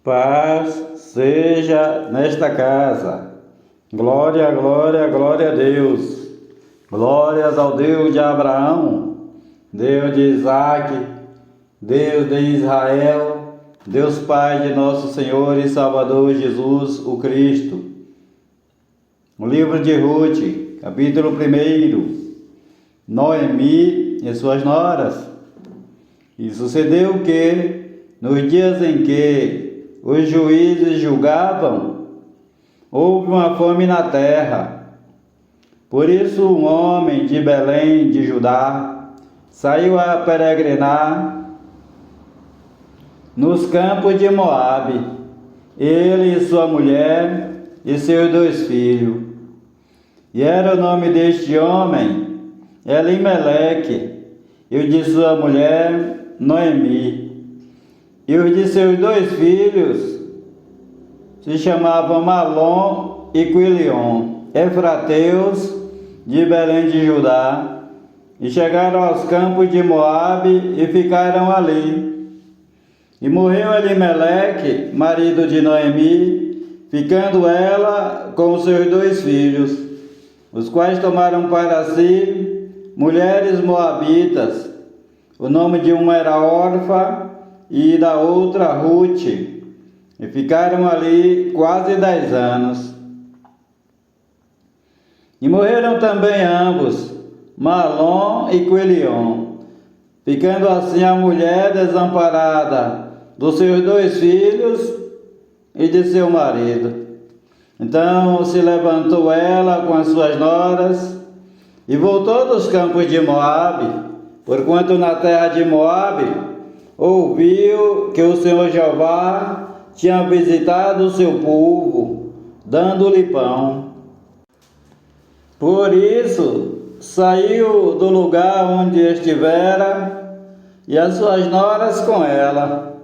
Paz seja nesta casa. Glória, glória, glória a Deus. Glórias ao Deus de Abraão, Deus de Isaac, Deus de Israel, Deus Pai de nosso Senhor e Salvador Jesus, o Cristo. O livro de Ruth, capítulo 1. Noemi e suas noras. E sucedeu que, nos dias em que os juízes julgavam, houve uma fome na terra. Por isso um homem de Belém de Judá saiu a peregrinar nos campos de Moabe, ele e sua mulher e seus 2 filhos. E era o nome deste homem Elimeleque, e o de sua mulher Noemi. E os de seus 2 filhos se chamavam Malom e Quilion, efrateus de Belém de Judá, e chegaram aos campos de Moabe e ficaram ali. E morreu Elimeleque, marido de Noemi, ficando ela com os seus 2 filhos, os quais tomaram para si mulheres moabitas. O nome de uma era Orfa e da outra Ruth, e ficaram ali quase 10 anos. E morreram também ambos, Malom e Quilion, ficando assim a mulher desamparada dos seus 2 filhos e de seu marido. Então se levantou ela com as suas noras e voltou dos campos de Moabe, porquanto na terra de Moabe ouviu que o Senhor Jeová tinha visitado o seu povo, dando-lhe pão. Por isso, saiu do lugar onde estivera, e as suas noras com ela.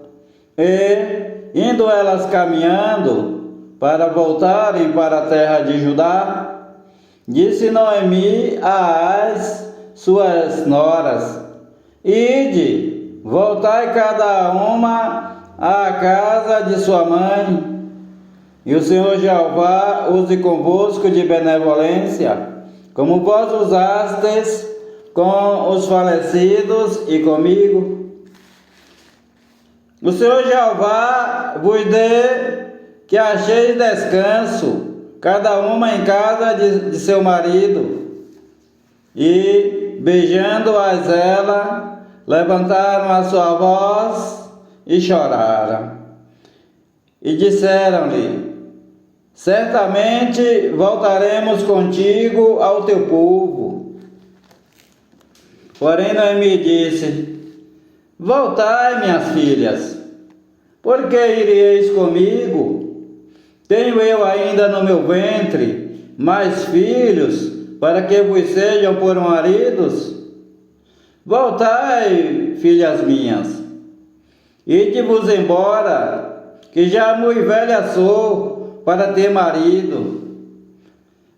E, indo elas caminhando para voltarem para a terra de Judá, disse Noemi às suas noras: Ide, voltai cada uma à casa de sua mãe, e o Senhor Jeová use convosco de benevolência, como vós usastes com os falecidos e comigo. O Senhor Jeová vos dê que acheis descanso, cada uma em casa de seu marido. E, beijando-as ela, levantaram a sua voz e choraram. E disseram-lhe: Certamente voltaremos contigo ao teu povo. Porém Noemi disse: Voltai, minhas filhas, porque iríeis comigo? Tenho eu ainda no meu ventre mais filhos, para que vos sejam por maridos? Voltai, filhas minhas, ide-vos embora, que já muito velha sou para ter marido.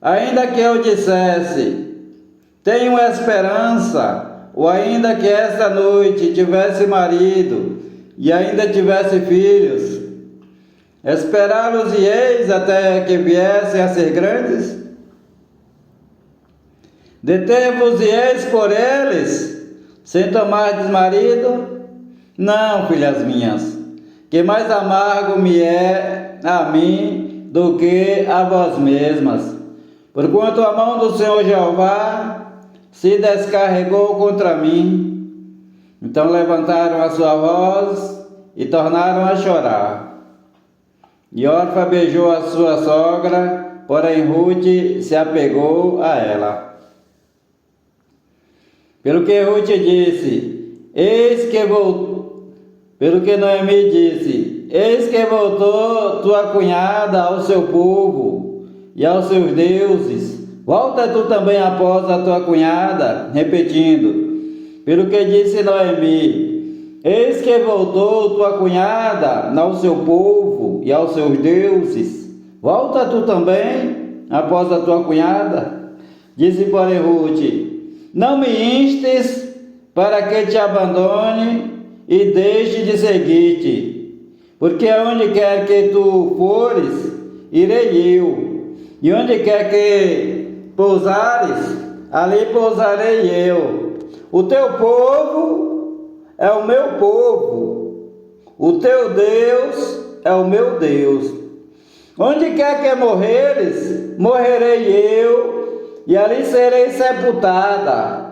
Ainda que eu dissesse, tenho esperança, ou ainda que esta noite tivesse marido, e ainda tivesse filhos, esperá-los-eis até que viessem a ser grandes? Deter-vos-eis por eles, sem tomardes marido? Não, filhas minhas, que mais amargo me é a mim do que a vós mesmas, porquanto a mão do Senhor Jeová se descarregou contra mim. Então levantaram a sua voz e tornaram a chorar. E Orfa beijou a sua sogra, porém Ruth se apegou a ela. Pelo que Ruth disse, pelo que Noemi disse, eis que voltou tua cunhada ao seu povo e aos seus deuses. Volta tu também após a tua cunhada, repetindo. Pelo que disse Noemi, eis que voltou tua cunhada ao seu povo e aos seus deuses. Volta tu também após a tua cunhada. Disse, porém, Ruth: Não me instes para que te abandone e deixe de seguir-te, porque aonde quer que tu fores, irei eu, e onde quer que pousares, ali pousarei eu. O teu povo é o meu povo, o teu Deus é o meu Deus. Onde quer que morreres, morrerei eu, e ali serei sepultada.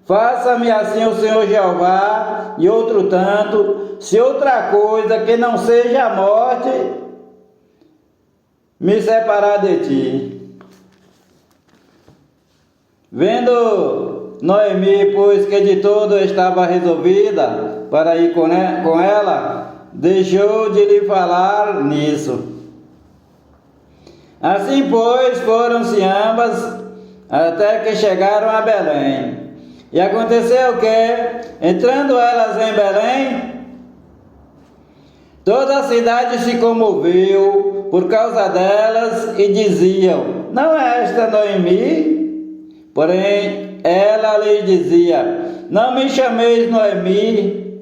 Faça-me assim o Senhor Jeová, e outro tanto, se outra coisa que não seja a morte me separar de ti. Vendo Noemi, pois que de todo estava resolvida para ir com ela, deixou de lhe falar nisso. Assim, pois, foram-se ambas até que chegaram a Belém. E aconteceu que, entrando elas em Belém, toda a cidade se comoveu por causa delas e diziam: não é esta Noemi? Porém, ela lhe dizia: não me chameis Noemi,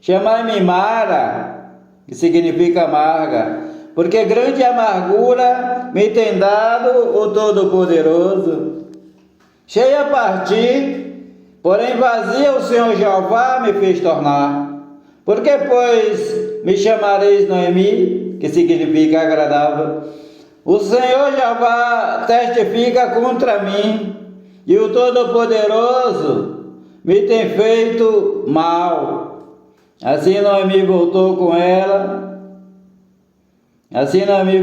chamai-me Mara, que significa amarga, porque grande amargura me tem dado o Todo-Poderoso. Cheia a partir, porém vazia o Senhor Jeová me fez tornar. Por que, pois, me chamareis Noemi, que significa agradável? O Senhor Jeová testifica contra mim, e o Todo-Poderoso me tem feito mal. Assim Noemi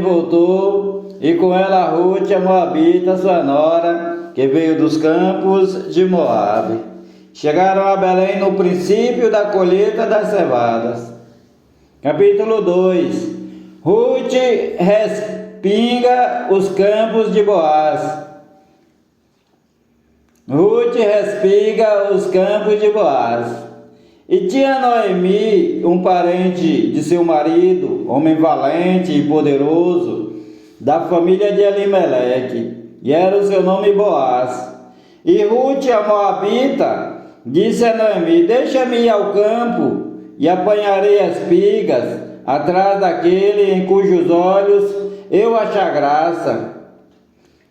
voltou, e com ela Rute, a Moabita, sua nora, que veio dos campos de Moabe. Chegaram a Belém no princípio da colheita das cevadas. Capítulo 2. Rute respinga os campos de Boaz. Rute respiga os campos de Boaz. E tinha Noemi um parente de seu marido, homem valente e poderoso, da família de Elimeleque, e era o seu nome Boaz. E Rute, a Moabita, disse a Noemi: deixa-me ir ao campo, e apanharei as espigas atrás daquele em cujos olhos eu achar graça.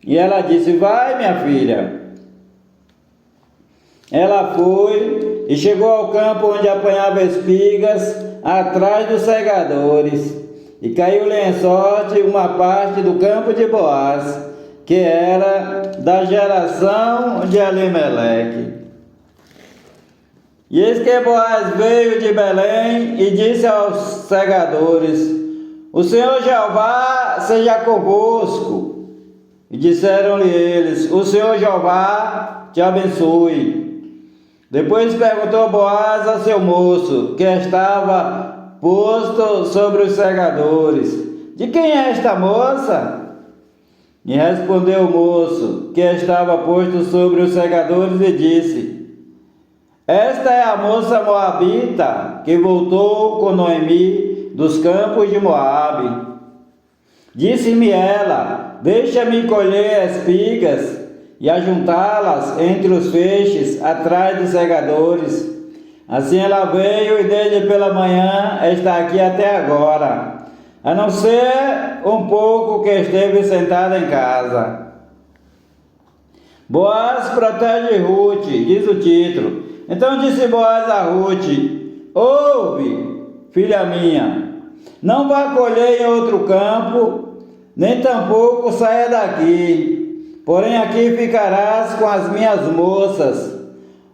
E ela disse: vai, minha filha. Ela foi e chegou ao campo onde apanhava espigas, atrás dos segadores, e caiu-lhe em sorte uma parte do campo de Boaz, que era da geração de Elimeleque. E eis que Boaz veio de Belém e disse aos segadores: o Senhor Jeová seja convosco. E disseram-lhe eles: o Senhor Jeová te abençoe. Depois perguntou Boaz a seu moço, que estava posto sobre os segadores: de quem é esta moça? E respondeu o moço, que estava posto sobre os segadores, e disse: esta é a moça moabita, que voltou com Noemi dos campos de Moabe. Disse-me ela: deixa-me colher espigas e ajuntá-las entre os feixes atrás dos segadores. Assim ela veio, e desde pela manhã está aqui até agora, a não ser um pouco que esteve sentada em casa. Boaz protege Rute, diz o título. Então disse Boaz a Rute: ouve, filha minha, não vá colher em outro campo, nem tampouco saia daqui. Porém aqui ficarás com as minhas moças.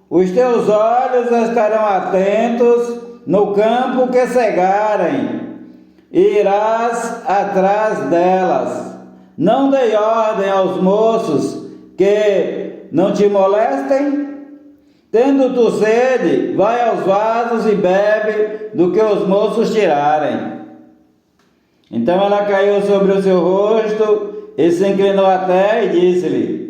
Os teus olhos estarão atentos no campo que cegarem, e irás atrás delas. Não dei ordem aos moços que não te molestem? Tendo tu sede, vai aos vasos e bebe do que os moços tirarem. Então ela caiu sobre o seu rosto e se inclinou a terra e disse-lhe: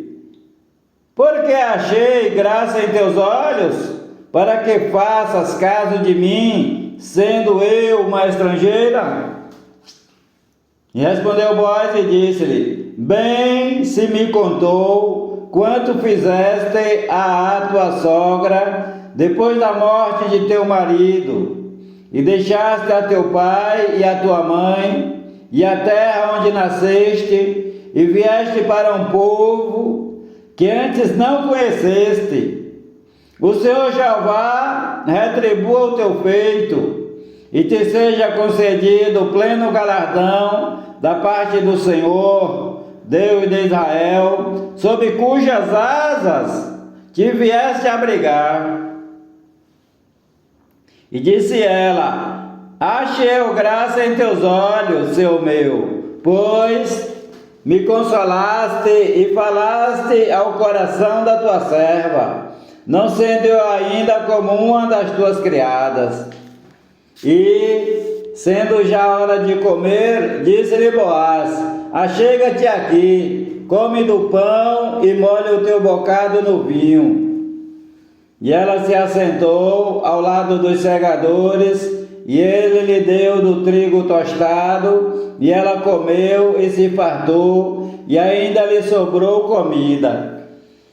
porque achei graça em teus olhos, para que faças caso de mim, sendo eu uma estrangeira? E respondeu Boaz e disse-lhe: bem se me contou quanto fizeste à tua sogra depois da morte de teu marido, e deixaste a teu pai e a tua mãe, e a terra onde nasceste, e vieste para um povo que antes não conheceste. O Senhor Jeová retribua o teu feito, e te seja concedido pleno galardão da parte do Senhor, Deus de Israel, sob cujas asas te vieste abrigar. E disse ela: achei eu graça em teus olhos, Senhor meu, pois me consolaste e falaste ao coração da tua serva, não sendo eu ainda como uma das tuas criadas. E, sendo já hora de comer, disse-lhe Boaz: achega-te aqui, come do pão e molha o teu bocado no vinho. E ela se assentou ao lado dos segadores, e ele lhe deu do trigo tostado, e ela comeu e se fartou, e ainda lhe sobrou comida.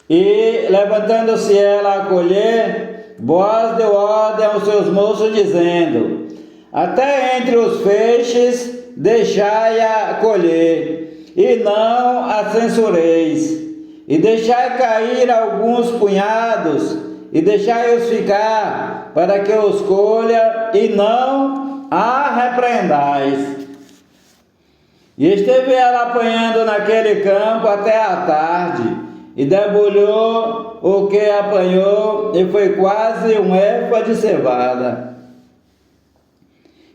E, levantando-se ela a colher, Boaz deu ordem aos seus moços, dizendo: até entre os feixes deixai-a colher, e não a censureis, e deixai cair alguns punhados, e deixai-os ficar, para que os colha, e não a repreendais. E esteve ela apanhando naquele campo até a tarde, e debulhou o que apanhou, e foi quase um éfa de cevada.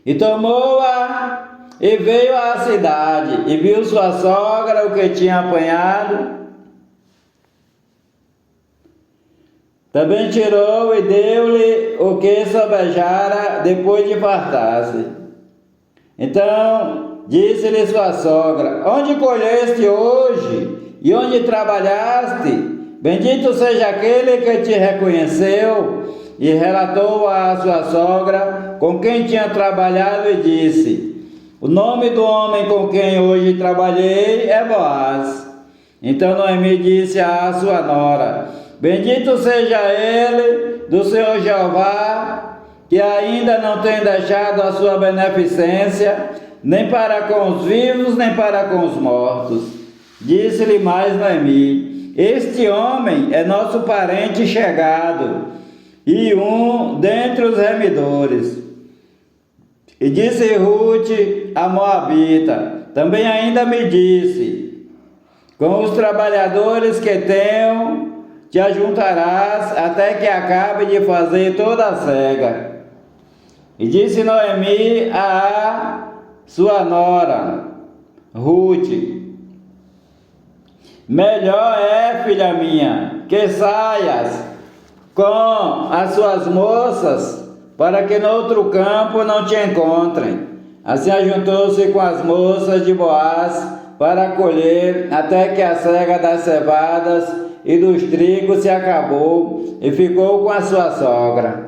E tomou-a, e veio à cidade, e viu sua sogra o que tinha apanhado. Também tirou e deu-lhe o que sobejara depois de fartar-se. Então disse-lhe sua sogra: onde colheste hoje? E onde trabalhaste? Bendito seja aquele que te reconheceu. E relatou à sua sogra com quem tinha trabalhado e disse: o nome do homem com quem hoje trabalhei é Boaz. Então Noemi disse à sua nora: bendito seja ele do Senhor Jeová, que ainda não tem deixado a sua beneficência, nem para com os vivos, nem para com os mortos. Disse-lhe mais Noemi: este homem é nosso parente chegado, e um dentre os remidores. E disse Ruth, a moabita, também ainda me disse: com os trabalhadores que tenho, te ajuntarás até que acabe de fazer toda a cega. E disse Noemi a sua nora, Ruth: melhor é, filha minha, que saias com as suas moças, para que no outro campo não te encontrem. Assim ajuntou-se com as moças de Boaz para colher, até que a cega das cevadas e dos trigos se acabou, e ficou com a sua sogra.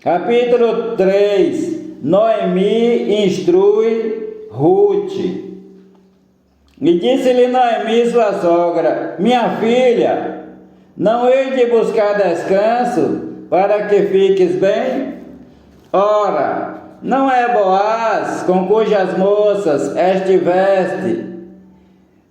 Capítulo 3. Noemi instrui Ruth. E disse-lhe Noemi sua sogra: minha filha, não hei de buscar descanso para que fiques bem? Ora, não é Boaz, com cujas moças estiveste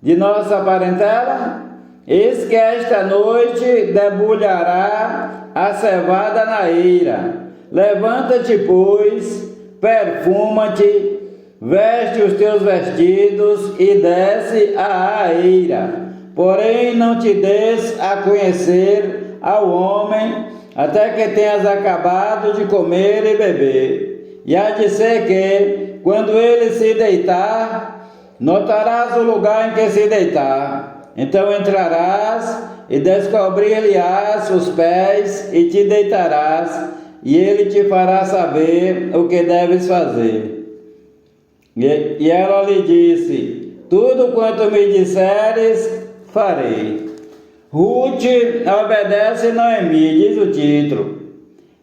de nossa parentela? Eis que esta noite debulhará a cevada na eira. Levanta-te, pois, perfuma-te, veste os teus vestidos e desce à eira. Porém, não te des a conhecer ao homem, até que tenhas acabado de comer e beber. E há de ser que, quando ele se deitar, notarás o lugar em que se deitar. Então entrarás e descobrir-lhe-ás os pés e te deitarás, e ele te fará saber o que deves fazer. E ela lhe disse: tudo quanto me disseres, farei. Ruth obedece Noemi, diz o título.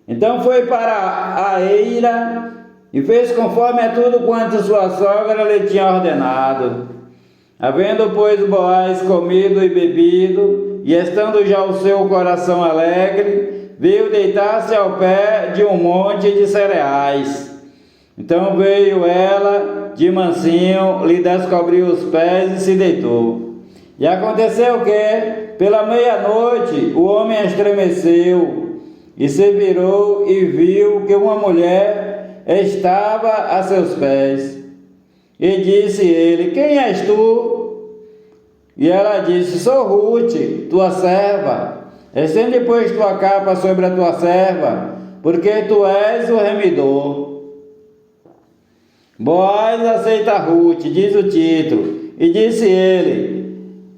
Então foi para a eira e fez conforme a tudo quanto sua sogra lhe tinha ordenado. Havendo, pois, Boaz comido e bebido, e estando já o seu coração alegre, veio deitar-se ao pé de um monte de cereais. Então veio ela de mansinho, lhe descobriu os pés e se deitou. E aconteceu que, pela meia-noite, o homem estremeceu e se virou e viu que uma mulher estava a seus pés. E disse ele: quem és tu? E ela disse: sou Rute, tua serva. Estende, pois, tua capa sobre a tua serva, porque tu és o remidor. Boaz aceita Rute, diz o título, e disse ele: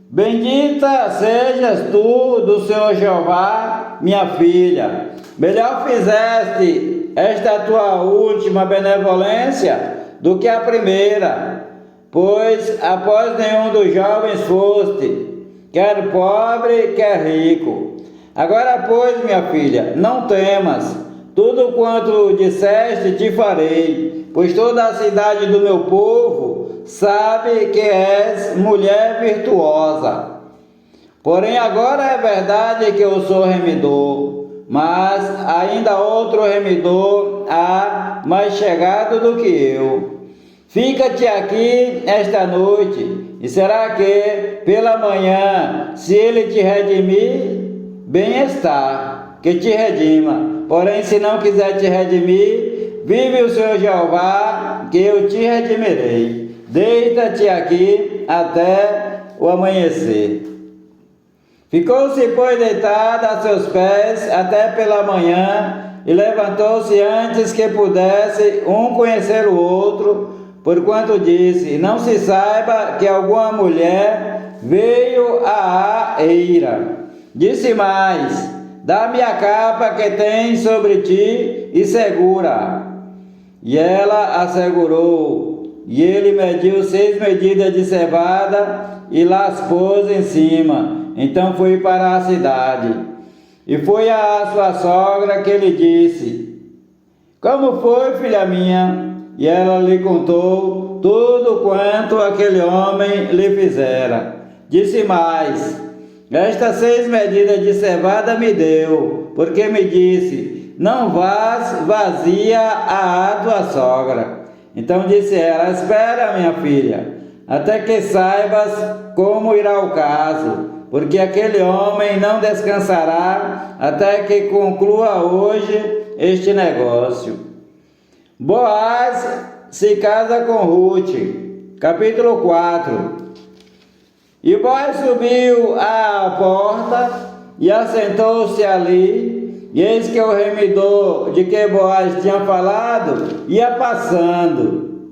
bendita sejas tu do Senhor Jeová, minha filha. Melhor fizeste esta tua última benevolência do que a primeira, pois após nenhum dos jovens foste, quer pobre, quer rico. Agora, pois, minha filha, não temas, tudo quanto disseste te farei, pois toda a cidade do meu povo sabe que és mulher virtuosa. Porém, agora é verdade que eu sou remidor, mas ainda outro remidor há mais chegado do que eu. Fica-te aqui esta noite, e será que pela manhã, se ele te redimir, bem está, que te redima. Porém, se não quiser te redimir, vive o Senhor Jeová, que eu te redimirei. Deita-te aqui até o amanhecer. Ficou-se, pois, deitada a seus pés até pela manhã, e levantou-se antes que pudesse um conhecer o outro, porquanto disse: não se saiba que alguma mulher veio à eira. Disse mais: dá-me a capa que tens sobre ti e segura. E ela assegurou, e ele mediu 6 medidas de cevada e las pôs em cima. Então foi para a cidade. E foi a sua sogra que lhe disse: como foi, filha minha? E ela lhe contou tudo quanto aquele homem lhe fizera. Disse mais: estas 6 medidas de cevada me deu, porque me disse: não vás vazia à tua sogra. Então disse ela: espera, minha filha, até que saibas como irá o caso, porque aquele homem não descansará até que conclua hoje este negócio. Boaz se casa com Rute. Capítulo 4. E Boaz subiu à porta e assentou-se ali, e eis que o remidor de que Boaz tinha falado ia passando.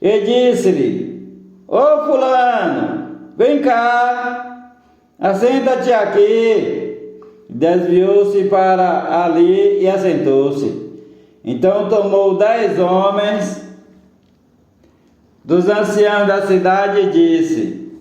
E disse-lhe: ô fulano, vem cá, assenta-te aqui. Desviou-se para ali e assentou-se. Então tomou 10 homens dos anciãos da cidade e disse: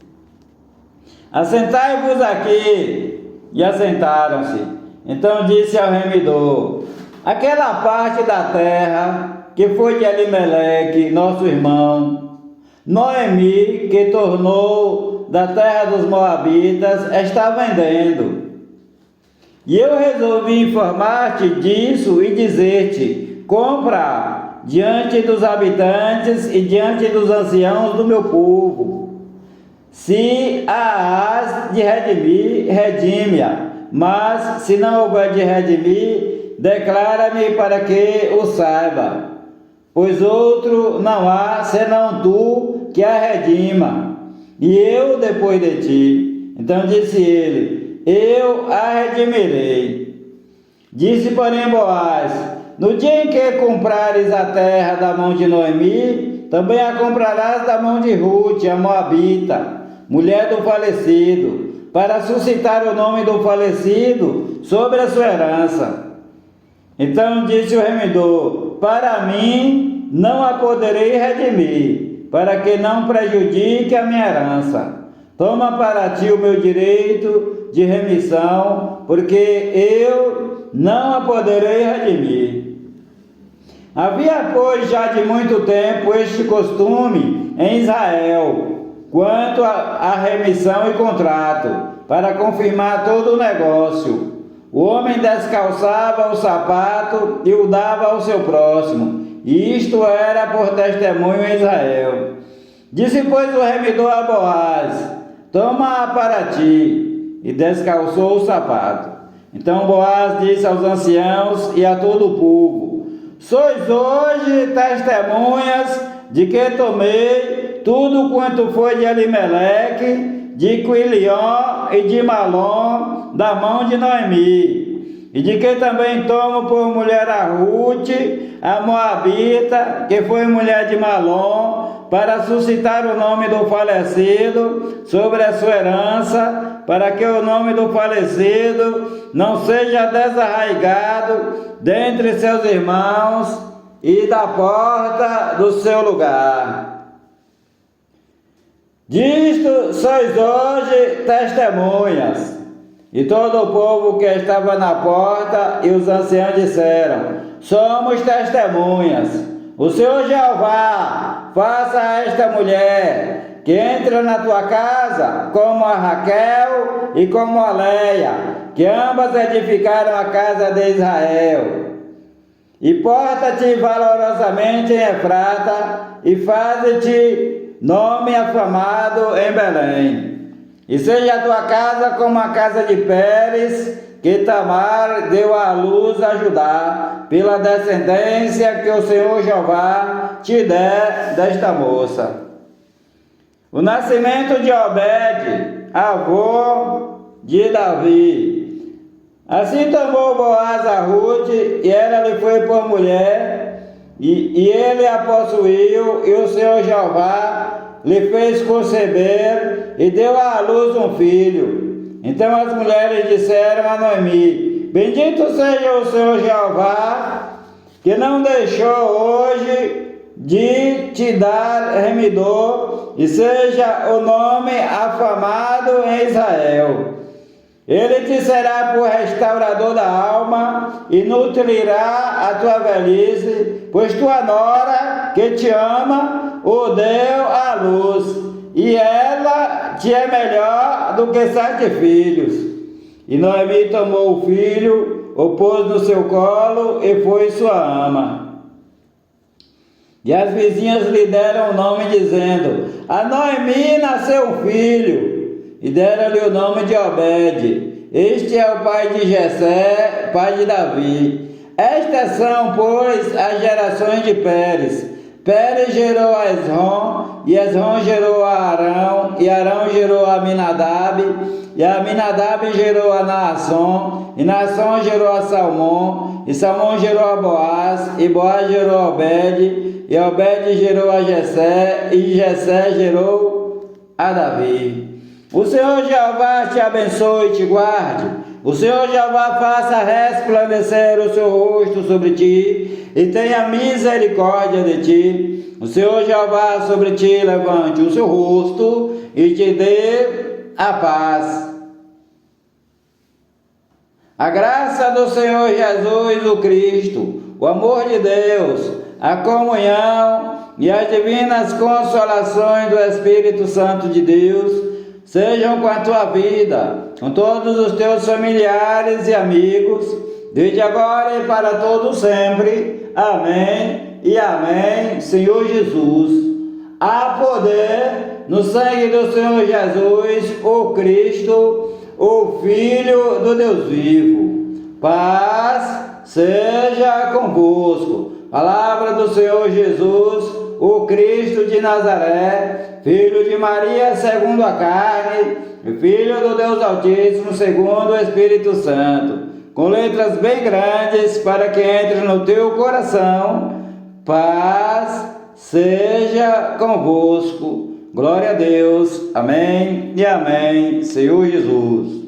assentai-vos aqui. E assentaram-se. Então disse ao remidor: aquela parte da terra que foi de Elimeleque, nosso irmão, Noemi, que tornou da terra dos Moabitas, está vendendo. E eu resolvi informar-te disso e dizer-te: compra diante dos habitantes e diante dos anciãos do meu povo. Se a has de redimir, redime-a, mas se não houver de redimir, declara-me para que o saiba, pois outro não há senão tu que a redima, e eu depois de ti. Então disse ele: eu a redimirei. Disse, porém, Boaz: no dia em que comprares a terra da mão de Noemi, também a comprarás da mão de Rute, a Moabita, mulher do falecido, para suscitar o nome do falecido sobre a sua herança. Então disse o remidor: para mim não a poderei redimir, para que não prejudique a minha herança. Toma para ti o meu direito de remissão, porque eu não a poderei redimir. Havia, pois, já de muito tempo este costume em Israel, quanto à remissão e contrato, para confirmar todo o negócio. O homem descalçava o sapato e o dava ao seu próximo, e isto era por testemunho em Israel. Disse, pois, o remidor a Boaz: toma para ti, e descalçou o sapato. Então Boaz disse aos anciãos e a todo o povo: sois hoje testemunhas de que tomei tudo quanto foi de Elimeleque, de Quilion e de Malom, da mão de Noemi, e de que também tomo por mulher a Rute, a Moabita, que foi mulher de Malom, para suscitar o nome do falecido sobre a sua herança, para que o nome do falecido não seja desarraigado dentre seus irmãos e da porta do seu lugar. Disto sois hoje testemunhas. E todo o povo que estava na porta e os anciãos disseram: somos testemunhas. O Senhor Jeová faça a esta mulher que entra na tua casa como a Raquel e como a Leia, que ambas edificaram a casa de Israel. E porta-te valorosamente em Efrata e faze-te nome afamado em Belém. E seja a tua casa como a casa de Pérez, que Tamar deu à luz a Judá, pela descendência que o Senhor Jeová te der desta moça. O nascimento de Obed, avô de Davi. Assim tomou Boaz a Rute, e ela lhe foi por mulher, e ele a possuiu, e o Senhor Jeová lhe fez conceber, e deu à luz um filho. Então as mulheres disseram a Noemi: bendito seja o Senhor Jeová, que não deixou hoje de te dar remidor, e seja o nome afamado em Israel. Ele te será por restaurador da alma, e nutrirá a tua velhice, pois tua nora, que te ama, o deu à luz, e ela te é melhor do que 7 filhos. E Noemi tomou o filho, o pôs no seu colo, e foi sua ama. E as vizinhas lhe deram o nome, dizendo: a Noemi nasceu um filho. E deram-lhe o nome de Obed. Este é o pai de Jessé, pai de Davi. Estas são, pois, as gerações de Pérez. Pérez gerou a Esrom, e Esrom gerou a Arão, e Arão gerou a Aminadab, e a Aminadab gerou a Naasson, e Naasson gerou a Salmão, e Salmão gerou a Boaz, e Boaz gerou a Obed, e Obed gerou a Jessé, e Jessé gerou a Davi. O Senhor Jeová te abençoe e te guarde. O Senhor Jeová faça resplandecer o seu rosto sobre ti e tenha misericórdia de ti. O Senhor Jeová sobre ti levante o seu rosto e te dê a paz. A graça do Senhor Jesus o Cristo, o amor de Deus, a comunhão e as divinas consolações do Espírito Santo de Deus sejam com a tua vida, com todos os teus familiares e amigos, desde agora e para todo sempre. Amém e amém, Senhor Jesus. Há poder no sangue do Senhor Jesus, o Cristo, o Filho do Deus vivo. Paz seja convosco. Palavra do Senhor Jesus, o Cristo de Nazaré, Filho de Maria segundo a carne, Filho do Deus Altíssimo segundo o Espírito Santo, com letras bem grandes para que entre no teu coração. Paz seja convosco. Glória a Deus. Amém e amém, Senhor Jesus.